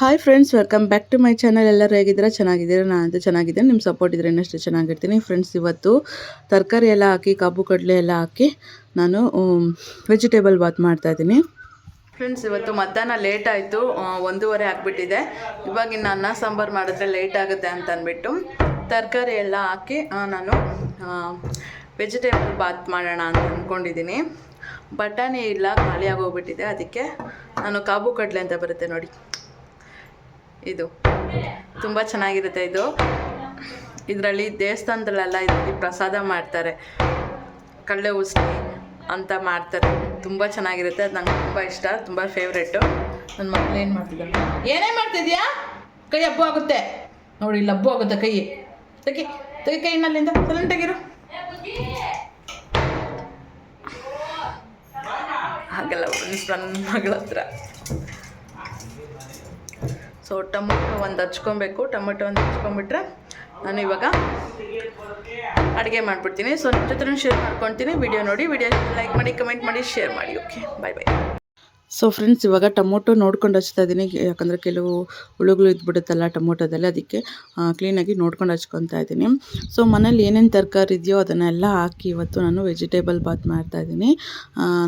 Hi friends, welcome back to my channel. ಎಲ್ಲರೂ ಹೇಗಿದ್ದೀರಾ? ಚೆನ್ನಾಗಿದ್ದೀರಾ? ನಾನಂತೂ ಚೆನ್ನಾಗಿದ್ದೇನೆ. ನಿಮ್ಮ ಸಪೋರ್ಟ್ ಇದ್ದರೆ ಇನ್ನಷ್ಟು ಚೆನ್ನಾಗಿರ್ತೀನಿ. ಫ್ರೆಂಡ್ಸ್, ಇವತ್ತು ತರಕಾರಿ ಎಲ್ಲ ಹಾಕಿ, ಕಾಬು ಕಡಲೆ ಎಲ್ಲ ಹಾಕಿ ನಾನು ವೆಜಿಟೇಬಲ್ ಬಾತ್ ಮಾಡ್ತಾಯಿದ್ದೀನಿ. ಫ್ರೆಂಡ್ಸ್, ಇವತ್ತು ಮಧ್ಯಾಹ್ನ ಲೇಟ್ ಆಯಿತು, 1:30 ಆಗಿಬಿಟ್ಟಿದೆ. ಇವಾಗ ಇನ್ನು ಅನ್ನ ಸಾಂಬಾರು ಮಾಡಿದ್ರೆ ಲೇಟ್ ಆಗುತ್ತೆ ಅಂತ ಅಂದ್ಬಿಟ್ಟು ತರಕಾರಿ ಎಲ್ಲ ಹಾಕಿ ನಾನು ವೆಜಿಟೇಬಲ್ ಬಾತ್ ಮಾಡೋಣ ಅಂತ ಅಂದ್ಕೊಂಡಿದ್ದೀನಿ. ಬಟಾಣಿ ಇಲ್ಲ, ಖಾಲಿ ಆಗೋಗ್ಬಿಟ್ಟಿದೆ. ಅದಕ್ಕೆ ನಾನು ಕಾಬು ಕಡಲೆ ಅಂತ ಬರುತ್ತೆ ನೋಡಿ, ಇದು ತುಂಬ ಚೆನ್ನಾಗಿರುತ್ತೆ. ಇದರಲ್ಲಿ ದೇವಸ್ಥಾನದಲ್ಲೆಲ್ಲ ಇದರಲ್ಲಿ ಪ್ರಸಾದ ಮಾಡ್ತಾರೆ, ಕಡಲೆ ಉಸ್ಲಿ ಅಂತ ಮಾಡ್ತಾರೆ. ತುಂಬ ಚೆನ್ನಾಗಿರುತ್ತೆ. ಅದು ನಂಗೆ ತುಂಬ ಇಷ್ಟ, ತುಂಬ ಫೇವ್ರೆಟ್ಟು. ನನ್ನ ಮಕ್ಕಳು ಏನು ಮಾಡ್ತಿದ್ದಾರೆ? ಏನೇ ಮಾಡ್ತಿದ್ಯಾ? ಕೈ ಹಬ್ಬು ಆಗುತ್ತೆ ನೋಡಿ, ಇಲ್ಲಿ ಹಬ್ಬು ಆಗುತ್ತೆ ಕೈ. ತೆಗಿ ಕೈನಲ್ಲಿಂದ ಸೈಲೆಂಟಾಗಿರು. ಹಾಗೆಲ್ಲ ನನ್ನ ಮಗಳ ಹತ್ರ. ಸೊ ಟೊಮೊಟೊ ಒಂದು ಹಚ್ಕೊಬೇಕು. ಟೊಮೊಟೊ ಒಂದು ಹಚ್ಕೊಂಡ್ಬಿಟ್ರೆ ನಾನು ಇವಾಗ ಅಡುಗೆ ಮಾಡಿಬಿಡ್ತೀನಿ. ಸೊ ನಿಮ್ಮ ಜೊತೆ ಶೇರ್ ಮಾಡ್ಕೊತೀನಿ. ವಿಡಿಯೋ ನೋಡಿ, ವಿಡಿಯೋ ಲೈಕ್ ಮಾಡಿ, ಕಮೆಂಟ್ ಮಾಡಿ, ಶೇರ್ ಮಾಡಿ. ಓಕೆ, ಬಾಯ್. ಸೊ ಫ್ರೆಂಡ್ಸ್, ಇವಾಗ ಟೊಮೊಟೊ ನೋಡ್ಕೊಂಡು ಹಚ್ತಾ ಇದ್ದೀನಿ. ಯಾಕಂದರೆ ಕೆಲವು ಹುಳುಗಳು ಇದ್ಬಿಡುತ್ತಲ್ಲ ಟೊಮೊಟೊದಲ್ಲಿ, ಅದಕ್ಕೆ ಕ್ಲೀನಾಗಿ ನೋಡ್ಕೊಂಡು ಹಚ್ಕೊತಾ ಇದ್ದೀನಿ. ಸೊ ಮನೇಲಿ ಏನೇನು ತರಕಾರಿ ಇದೆಯೋ ಅದನ್ನೆಲ್ಲ ಹಾಕಿ ಇವತ್ತು ನಾನು ವೆಜಿಟೇಬಲ್ ಬಾತ್ ಮಾಡ್ತಾಯಿದ್ದೀನಿ.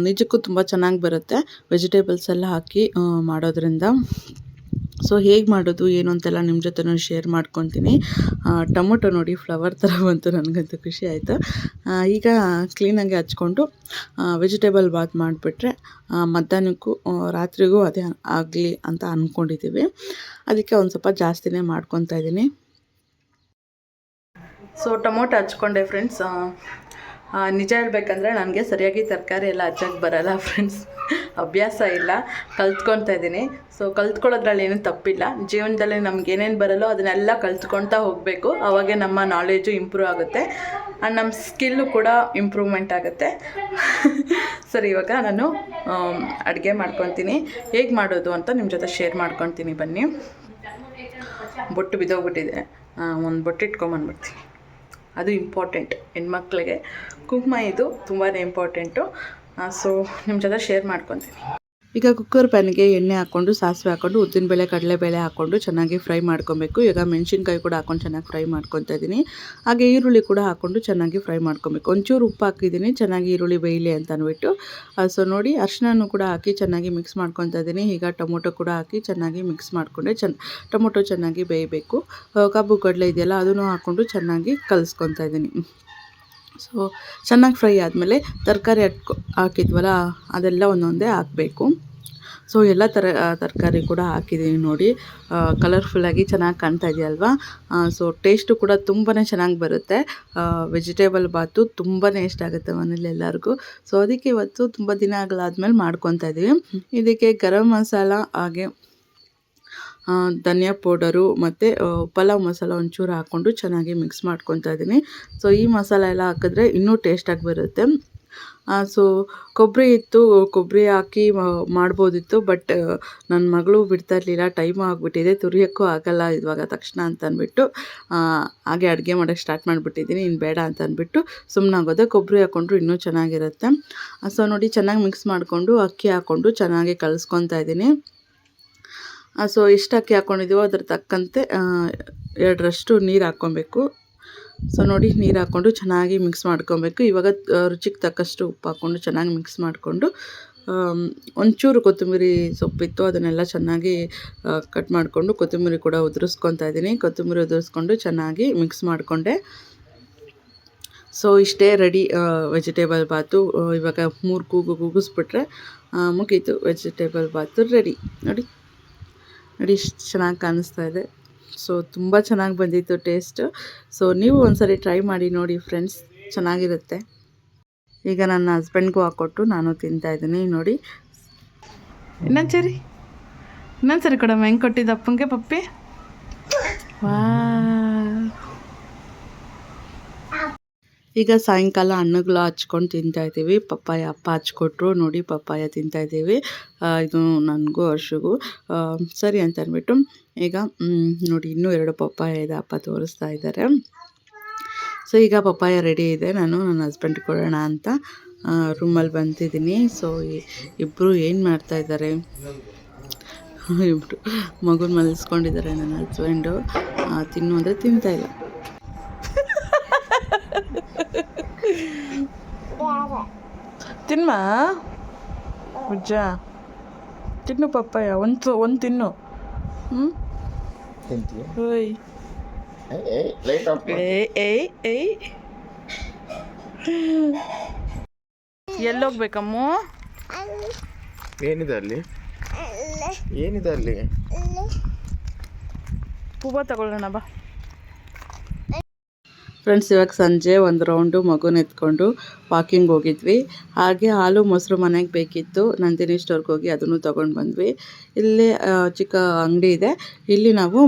ನಿಜಕ್ಕೂ ತುಂಬ ಚೆನ್ನಾಗಿ ಬರುತ್ತೆ ವೆಜಿಟೇಬಲ್ಸ್ ಎಲ್ಲ ಹಾಕಿ ಮಾಡೋದ್ರಿಂದ. ಸೊ ಹೇಗೆ ಮಾಡೋದು ಏನು ಅಂತೆಲ್ಲ ನಿಮ್ಮ ಜೊತೆ ನಾನು ಶೇರ್ ಮಾಡ್ಕೊತೀನಿ. ಟೊಮೊಟೊ ನೋಡಿ ಫ್ಲವರ್ ಥರ ಬಂತು, ನನಗಂತೂ ಖುಷಿ ಆಯಿತು. ಈಗ ಕ್ಲೀನಾಗಿ ಹಚ್ಕೊಂಡು ವೆಜಿಟೇಬಲ್ ಬಾತ್ ಮಾಡಿಬಿಟ್ರೆ ಮಧ್ಯಾಹ್ನಕ್ಕೂ ರಾತ್ರಿಗೂ ಅದೇ ಆಗಲಿ ಅಂತ ಅಂದ್ಕೊಂಡಿದ್ದೀವಿ. ಅದಕ್ಕೆ ಒಂದು ಸ್ವಲ್ಪ ಜಾಸ್ತಿನೇ ಮಾಡ್ಕೊತಾ ಇದ್ದೀನಿ. ಸೊ ಟೊಮೊಟೊ ಹಚ್ಕೊಂಡೆ ಫ್ರೆಂಡ್ಸ್. ನಿಜ ಹೇಳ್ಬೇಕಂದ್ರೆ ನನಗೆ ಸರಿಯಾಗಿ ತರಕಾರಿ ಎಲ್ಲ ಹಚ್ಚಕ್ಕೆ ಬರೋಲ್ಲ ಫ್ರೆಂಡ್ಸ್, ಅಭ್ಯಾಸ ಇಲ್ಲ, ಕಲ್ತ್ಕೊತಾ ಇದ್ದೀನಿ. ಸೊ ಕಲ್ತ್ಕೊಳ್ಳೋದ್ರಲ್ಲಿ ಏನೂ ತಪ್ಪಿಲ್ಲ. ಜೀವನದಲ್ಲಿ ನಮ್ಗೆ ಏನೇನು ಬರಲ್ಲೋ ಅದನ್ನೆಲ್ಲ ಕಲ್ತ್ಕೊಳ್ತಾ ಹೋಗಬೇಕು. ಆವಾಗೇ ನಮ್ಮ ನಾಲೆಜು ಇಂಪ್ರೂವ್ ಆಗುತ್ತೆ ಆ್ಯಂಡ್ ನಮ್ಮ ಸ್ಕಿಲ್ಲು ಕೂಡ ಇಂಪ್ರೂವ್ಮೆಂಟ್ ಆಗುತ್ತೆ. ಸರಿ, ಇವಾಗ ನಾನು ಅಡುಗೆ ಮಾಡ್ಕೊತೀನಿ. ಹೇಗೆ ಮಾಡೋದು ಅಂತ ನಿಮ್ಮ ಜೊತೆ ಶೇರ್ ಮಾಡ್ಕೊತೀನಿ ಬನ್ನಿ. ಬೊಟ್ಟು ಬಿದ್ದೋಗ್ಬಿಟ್ಟಿದೆ, ಒಂದು ಬೊಟ್ಟು ಇಟ್ಕೊಂಬಂದ್ಬಿಡ್ತೀನಿ. ಅದು ಇಂಪಾರ್ಟೆಂಟ್, ಹೆಣ್ಮಕ್ಳಿಗೆ ಕುಂಕುಮ ಇದು ತುಂಬಾ ಇಂಪಾರ್ಟೆಂಟು. ಸೊ ನಿಮ್ಮ ಜೊತೆ ಶೇರ್ ಮಾಡ್ಕೊತೀನಿ. ಈಗ ಕುಕ್ಕರ್ ಪ್ಯಾನ್ಗೆ ಎಣ್ಣೆ ಹಾಕ್ಕೊಂಡು, ಸಾಸಿವೆ ಹಾಕ್ಕೊಂಡು, ಉದ್ದಿನಬೇಳೆ ಕಡಲೆಬೇಳೆ ಹಾಕ್ಕೊಂಡು ಚೆನ್ನಾಗಿ ಫ್ರೈ ಮಾಡ್ಕೊಬೇಕು. ಈಗ ಮೆಣಸಿನ್ಕಾಯಿ ಕೂಡ ಹಾಕ್ಕೊಂಡು ಚೆನ್ನಾಗಿ ಫ್ರೈ ಮಾಡ್ಕೊತಾ ಇದ್ದೀನಿ. ಹಾಗೆ ಈರುಳ್ಳಿ ಕೂಡ ಹಾಕ್ಕೊಂಡು ಚೆನ್ನಾಗಿ ಫ್ರೈ ಮಾಡ್ಕೊಬೇಕು. ಒಂಚೂರು ಉಪ್ಪು ಹಾಕಿದ್ದೀನಿ, ಚೆನ್ನಾಗಿ ಈರುಳ್ಳಿ ಬೇಯಲಿ ಅಂತ ಅಂದ್ಬಿಟ್ಟು. ಸೊ ನೋಡಿ, ಅರಿಶಿನನೂ ಕೂಡ ಹಾಕಿ ಚೆನ್ನಾಗಿ ಮಿಕ್ಸ್ ಮಾಡ್ಕೊತಾ ಇದ್ದೀನಿ. ಈಗ ಟೊಮೊಟೊ ಕೂಡ ಹಾಕಿ ಚೆನ್ನಾಗಿ ಮಿಕ್ಸ್ ಮಾಡಿಕೊಂಡೆ. ಟೊಮೊಟೊ ಚೆನ್ನಾಗಿ ಬೇಯಬೇಕು. ಕಬ್ಬು ಕಡಲೆ ಇದೆಯಲ್ಲ ಅದನ್ನು ಹಾಕ್ಕೊಂಡು ಚೆನ್ನಾಗಿ ಕಲಿಸ್ಕೊತಾ ಇದ್ದೀನಿ. ಸೊ ಚೆನ್ನಾಗಿ ಫ್ರೈ ಆದಮೇಲೆ ತರಕಾರಿ ಹಾಕಿದ್ವಲ್ಲ ಅದೆಲ್ಲ ಒಂದೊಂದೇ ಹಾಕಬೇಕು. ಸೊ ಎಲ್ಲ ತರಕಾರಿ ಕೂಡ ಹಾಕಿದ್ದೀನಿ ನೋಡಿ, ಕಲರ್ಫುಲ್ಲಾಗಿ ಚೆನ್ನಾಗಿ ಕಾಣ್ತಾ ಇದೆಯಲ್ವಾ. ಸೊ ಟೇಸ್ಟು ಕೂಡ ತುಂಬಾ ಚೆನ್ನಾಗಿ ಬರುತ್ತೆ. ವೆಜಿಟೇಬಲ್ ಬಾತು ತುಂಬಾ ಇಷ್ಟ ಆಗುತ್ತೆ ಮನೇಲಿ ಎಲ್ಲರಿಗೂ. ಸೊ ಅದಕ್ಕೆ ಇವತ್ತು ತುಂಬ ದಿನಗಳಾದಮೇಲೆ ಮಾಡ್ಕೊತಾ ಇದ್ದೀವಿ. ಇದಕ್ಕೆ ಗರಂ ಮಸಾಲ, ಹಾಗೆ ಧನಿಯಾ ಪೌಡರು ಮತ್ತು ಪಲಾವ್ ಮಸಾಲ ಒಂಚೂರು ಹಾಕ್ಕೊಂಡು ಚೆನ್ನಾಗಿ ಮಿಕ್ಸ್ ಮಾಡ್ಕೊತಾ ಇದ್ದೀನಿ. ಸೊ ಈ ಮಸಾಲ ಎಲ್ಲ ಹಾಕಿದ್ರೆ ಇನ್ನೂ ಟೇಸ್ಟಾಗಿ ಬರುತ್ತೆ. ಸೊ ಕೊಬ್ಬರಿ ಇತ್ತು, ಕೊಬ್ಬರಿ ಹಾಕಿ ಮಾಡ್ಬೋದಿತ್ತು, ಬಟ್ ನನ್ನ ಮಗಳು ಬಿಡ್ತಾ ಇರಲಿಲ್ಲ. ಟೈಮು ಆಗಿಬಿಟ್ಟಿದೆ, ತುರಿಯೋಕ್ಕೂ ಆಗಲ್ಲ ಇವಾಗ ತಕ್ಷಣ ಅಂತ ಅಂದ್ಬಿಟ್ಟು ಹಾಗೆ ಅಡುಗೆ ಮಾಡೋಕ್ಕೆ ಸ್ಟಾರ್ಟ್ ಮಾಡಿಬಿಟ್ಟಿದ್ದೀನಿ. ಇನ್ನು ಬೇಡ ಅಂತ ಅಂದ್ಬಿಟ್ಟು ಸುಮ್ಮನಾಗೋದೆ. ಕೊಬ್ಬರಿ ಹಾಕ್ಕೊಂಡ್ರು ಇನ್ನೂ ಚೆನ್ನಾಗಿರುತ್ತೆ. ಸೊ ನೋಡಿ, ಚೆನ್ನಾಗಿ ಮಿಕ್ಸ್ ಮಾಡಿಕೊಂಡು ಅಕ್ಕಿ ಹಾಕ್ಕೊಂಡು ಚೆನ್ನಾಗಿ ಕಲಿಸ್ಕೊತಾ ಇದ್ದೀನಿ. ಸೊ ಎಷ್ಟು ಅಕ್ಕಿ ಹಾಕ್ಕೊಂಡಿದ್ದೀವೋ ಅದ್ರ ತಕ್ಕಂತೆ 2ರಷ್ಟು ನೀರು ಹಾಕ್ಕೊಬೇಕು. ಸೊ ನೋಡಿ, ನೀರು ಹಾಕ್ಕೊಂಡು ಚೆನ್ನಾಗಿ ಮಿಕ್ಸ್ ಮಾಡ್ಕೊಬೇಕು. ಇವಾಗ ರುಚಿಗೆ ತಕ್ಕಷ್ಟು ಉಪ್ಪು ಹಾಕ್ಕೊಂಡು ಚೆನ್ನಾಗಿ ಮಿಕ್ಸ್ ಮಾಡಿಕೊಂಡು, ಒಂಚೂರು ಕೊತ್ತಂಬರಿ ಸೊಪ್ಪಿತ್ತು ಅದನ್ನೆಲ್ಲ ಚೆನ್ನಾಗಿ ಕಟ್ ಮಾಡಿಕೊಂಡು ಕೊತ್ತಂಬರಿ ಕೂಡ ಉದುರಿಸ್ಕೊತಾ ಇದ್ದೀನಿ. ಕೊತ್ತಂಬರಿ ಉದುರಿಸ್ಕೊಂಡು ಚೆನ್ನಾಗಿ ಮಿಕ್ಸ್ ಮಾಡಿಕೊಂಡೆ. ಸೊ ಇಷ್ಟೇ ರೆಡಿ ವೆಜಿಟೇಬಲ್ ಬಾತು. ಇವಾಗ 3 ಕೂಗು ಕೂಗಿಸ್ಬಿಟ್ರೆ ಮುಗೀತು, ವೆಜಿಟೇಬಲ್ ಬಾತು ರೆಡಿ. ನೋಡಿ ಇಷ್ಟು ಚೆನ್ನಾಗಿ ಕಾಣಿಸ್ತಾ ಇದೆ. ಸೊ ತುಂಬ ಚೆನ್ನಾಗಿ ಬಂದಿತ್ತು ಟೇಸ್ಟು. ಸೊ ನೀವು ಒಂದ್ಸರಿ ಟ್ರೈ ಮಾಡಿ ನೋಡಿ ಫ್ರೆಂಡ್ಸ್, ಚೆನ್ನಾಗಿರುತ್ತೆ. ಈಗ ನನ್ನ ಹಸ್ಬೆಂಡ್ಗೂ ಹಾಕ್ಕೊಟ್ಟು ನಾನು ತಿಂತಾಯಿದ್ದೀನಿ. ನೋಡಿ, ಇನ್ನೊಂದ್ಸರಿ ಕೊಡಮ್ಮ, ಹೆಂಗೆ ಕೊಟ್ಟಿದ್ದು ಅಪ್ಪಂಗೆ ಪಪ್ಪಿ. ಈಗ ಸಾಯಂಕಾಲ ಹಣ್ಣುಗಳು ಹಚ್ಕೊಂಡು ತಿಂತಾಯಿದ್ದೀವಿ. ಪಪ್ಪಾಯ ಅಪ್ಪ ಹಚ್ಕೊಟ್ರು ನೋಡಿ, ಪಪ್ಪಾಯ ತಿಂತಾಯಿದ್ದೀವಿ. ಇದು ನನಗೂ ಹರ್ಷಿಗೂ ಸರಿ ಅಂತ ಅಂದ್ಬಿಟ್ಟು. ಈಗ ನೋಡಿ, ಇನ್ನೂ 2 ಪಪ್ಪಾಯ ಇದೆ, ಅಪ್ಪ ತೋರಿಸ್ತಾ ಇದ್ದಾರೆ. ಸೊ ಈಗ ಪಪ್ಪಾಯ ರೆಡಿ ಇದೆ. ನಾನು ನನ್ನ ಹಸ್ಬೆಂಡ್ ಕೊಡೋಣ ಅಂತ ರೂಮಲ್ಲಿ ಬಂದಿದ್ದೀನಿ. ಸೊ ಇಬ್ಬರು ಏನು ಮಾಡ್ತಾಯಿದ್ದಾರೆ, ಇಬ್ಬರು ಮಗುನ ಮಲಗಿಸ್ಕೊಂಡಿದ್ದಾರೆ ನನ್ನ ಹಸ್ಬೆಂಡು. ತಿನ್ನು ಅಂದರೆ ತಿಂತಾಯಿಲ್ಲ. ತಿನ್ಮಾ ಉಜ್ಜ ತಿನ್ನು ಪಪ್ಪಾಯ ಒಂದು ತಿನ್ನು. ಓಯ್ ಏಯ್ ಎಲ್ಲೋಗ್ಬೇಕಮ್ಮ? ಏನಿದೆ ಅಲ್ಲಿ? ಏನಿದೆ ಅಲ್ಲಿ? ಹೂವು ತಗೊಳ್ಳೋಣ ಬಾ. ಫ್ರೆಂಡ್ಸ್, ಇವಾಗ ಸಂಜೆ ಒಂದು ರೌಂಡು ಮಗುನ ಎತ್ಕೊಂಡು ವಾಕಿಂಗ್ ಹೋಗಿದ್ವಿ. ಹಾಗೆ ಹಾಲು ಮೊಸರು ಮನೆಗೆ ಬೇಕಿತ್ತು. ನಂದಿನಿ ಸ್ಟೋರ್ಗೆ ಹೋಗಿ ಅದನ್ನು ತೊಗೊಂಡು ಬಂದ್ವಿ. ಇಲ್ಲಿ ಚಿಕ್ಕ ಅಂಗಡಿ ಇದೆ. ಇಲ್ಲಿ ನಾವು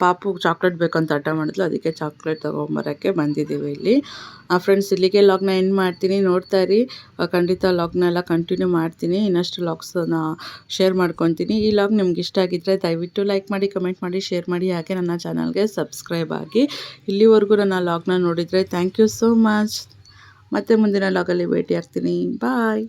ಪಾಪು ಚಾಕ್ಲೇಟ್ ಬೇಕಂತ ಹಠ ಮಾಡಿದ್ಲು, ಅದಕ್ಕೆ ಚಾಕ್ಲೇಟ್ ತೊಗೊಂಬರೋಕ್ಕೆ ಬಂದಿದ್ದೀವಿ ಇಲ್ಲಿ. ಫ್ರೆಂಡ್ಸ್, ಇಲ್ಲಿಗೆ ಲಾಗ್ನ ಎಂಡ್ ಮಾಡ್ತೀನಿ. ನೋಡ್ತಾ ಇರಿ, ಖಂಡಿತ ಲಾಗ್ನೆಲ್ಲ ಕಂಟಿನ್ಯೂ ಮಾಡ್ತೀನಿ. ಇನ್ನಷ್ಟು ಲಾಗ್ಸನ್ನ ಶೇರ್ ಮಾಡ್ಕೊತೀನಿ. ಈ ಲಾಗ್ ನಿಮ್ಗೆ ಇಷ್ಟ ಆಗಿದ್ದರೆ ದಯವಿಟ್ಟು ಲೈಕ್ ಮಾಡಿ, ಕಮೆಂಟ್ ಮಾಡಿ, ಶೇರ್ ಮಾಡಿ. ಹಾಗೆ ನನ್ನ ಚಾನಲ್ಗೆ ಸಬ್ಸ್ಕ್ರೈಬ್ ಆಗಿ. ಇಲ್ಲಿವರೆಗೂ ನನ್ನ ಲಾಗ್ನ ನೋಡಿದರೆ ಥ್ಯಾಂಕ್ ಯು ಸೋ ಮಚ್. ಮತ್ತೆ ಮುಂದಿನ ಲಾಗಲ್ಲಿ ಭೇಟಿ ಆಗ್ತೀನಿ. ಬಾಯ್.